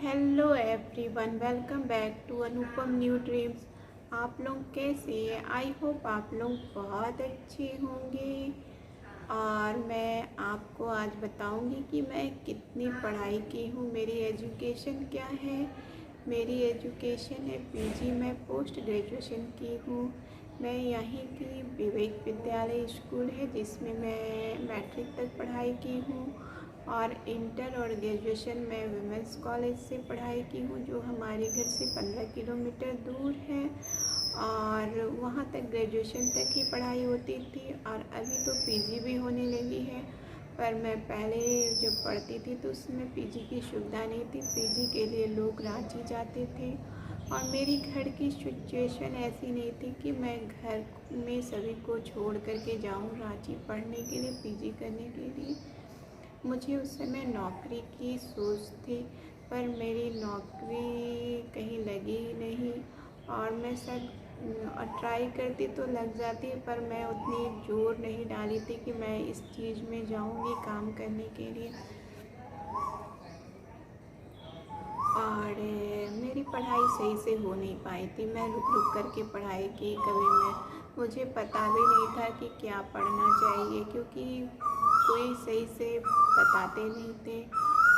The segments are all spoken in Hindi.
Hello everyone, welcome back to Anupam new dreams. आप लोग कैसे हैं? आई होप आप लोग बहुत अच्छे होंगे। और मैं आपको आज बताऊंगी कि मैं कितनी पढ़ाई की हूँ, मेरी एजुकेशन क्या है। मेरी एजुकेशन है पीजी, मैं पोस्ट ग्रेजुएशन की हूँ। मैं यहीं की विवेक विद्यालय स्कूल है जिसमें मैं मैट्रिक तक पढ़ाई की हूँ। और इंटर और ग्रेजुएशन में वुमेंस कॉलेज से पढ़ाई की हूँ जो हमारे घर से 15 किलोमीटर दूर है। और वहाँ तक ग्रेजुएशन तक ही पढ़ाई होती थी और अभी तो पीजी भी होने लगी है। पर मैं पहले जब पढ़ती थी तो उसमें पीजी की सुविधा नहीं थी, पीजी के लिए लोग रांची जाते थे। और मेरी घर की सिचुएशन ऐसी नहीं थी कि मैं घर में सभी को छोड़ करके जाऊँ रांची पढ़ने के लिए, पीजी करने के लिए। मुझे उस समय नौकरी की सोच थी, पर मेरी नौकरी कहीं लगी ही नहीं। और मैं सब ट्राई करती तो लग जाती, पर मैं उतनी जोर नहीं डाली थी कि मैं इस चीज़ में जाऊँगी काम करने के लिए। और मेरी पढ़ाई सही से हो नहीं पाई थी, मैं रुक रुक करके पढ़ाई की। मुझे पता भी नहीं था कि क्या पढ़ना चाहिए, क्योंकि कोई सही से बताते नहीं थे।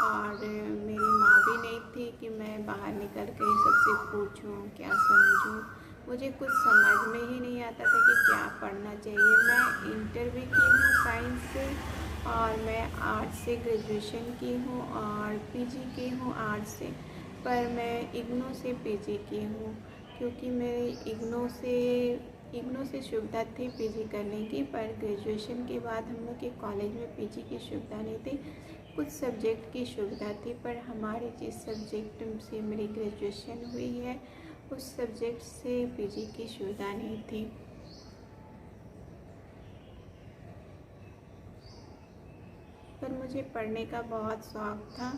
और मेरी माँ भी नहीं थी कि मैं बाहर निकल कर सबसे पूछूं क्या समझूं। मुझे कुछ समझ में ही नहीं आता था कि क्या पढ़ना चाहिए। मैं इंटर भी की हूँ साइंस से, और मैं आर्ट्स से ग्रेजुएशन की हूँ और पीजी की हूँ आर्ट्स से। पर मैं इग्नू से पीजी की हूँ, क्योंकि मेरे इग्नू से सुविधा थी पीजी करने की। पर ग्रेजुएशन के बाद हम लोग के कॉलेज में पीजी की सुविधा नहीं थी, कुछ सब्जेक्ट की सुविधा थी। पर हमारे जिस सब्जेक्ट से मेरी ग्रेजुएशन हुई है उस सब्जेक्ट से पीजी की सुविधा नहीं थी। पर मुझे पढ़ने का बहुत शौक़ था,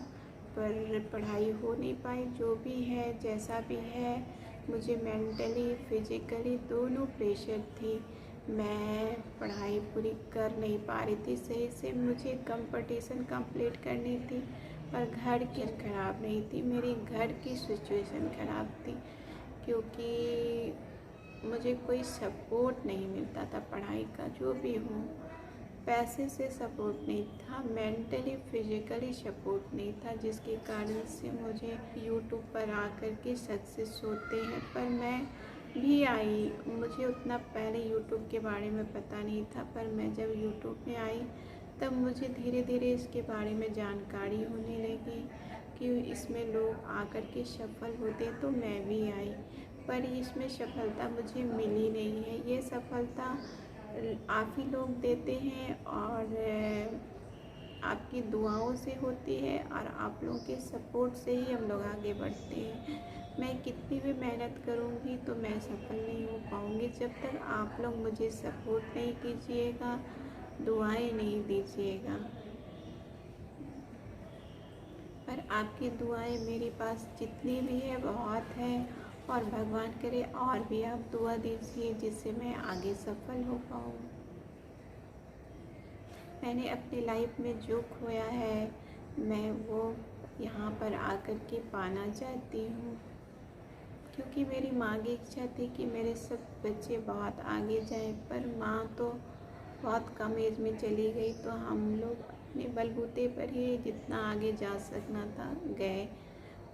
पर पढ़ाई हो नहीं पाई। जो भी है जैसा भी है, मुझे मेंटली फिजिकली दोनों प्रेशर थी। मैं पढ़ाई पूरी कर नहीं पा रही थी सही से, मुझे कंपटीशन कंप्लीट करनी थी। पर घर की ख़राब नहीं थी, मेरी घर की सिचुएशन ख़राब थी, क्योंकि मुझे कोई सपोर्ट नहीं मिलता था पढ़ाई का। जो भी हो, पैसे से सपोर्ट नहीं था, मेंटली फिजिकली सपोर्ट नहीं था, जिसके कारण से मुझे यूट्यूब पर आकर के सक्सेस होते हैं। पर मैं भी आई, मुझे उतना पहले यूट्यूब के बारे में पता नहीं था, पर मैं जब यूट्यूब में आई तब मुझे धीरे धीरे इसके बारे में जानकारी होने लगी कि इसमें लोग आकर के सफल होते, तो मैं भी आई। पर इसमें सफलता मुझे मिली नहीं है। ये सफलता आप ही लोग देते हैं और आपकी दुआओं से होती है, और आप लोगों के सपोर्ट से ही हम लोग आगे बढ़ते हैं। मैं कितनी भी मेहनत करूँगी तो मैं सफल नहीं हो पाऊँगी जब तक आप लोग मुझे सपोर्ट नहीं कीजिएगा, दुआएं नहीं दीजिएगा। पर आपकी दुआएं मेरे पास जितनी भी है बहुत है, और भगवान करे और भी आप दुआ दीजिए जिससे मैं आगे सफल हो पाऊँ। मैंने अपनी लाइफ में जो खोया है मैं वो यहाँ पर आकर के पाना चाहती हूँ, क्योंकि मेरी माँ की इच्छा थी कि मेरे सब बच्चे बहुत आगे जाएं। पर माँ तो बहुत कम एज में चली गई, तो हम लोग अपने बलबूते पर ही जितना आगे जा सकना था गए,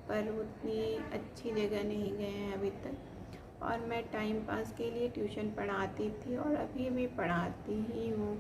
पर उतनी अच्छी जगह नहीं गए हैं अभी तक। और मैं टाइम पास के लिए ट्यूशन पढ़ाती थी और अभी भी पढ़ाती ही हूँ।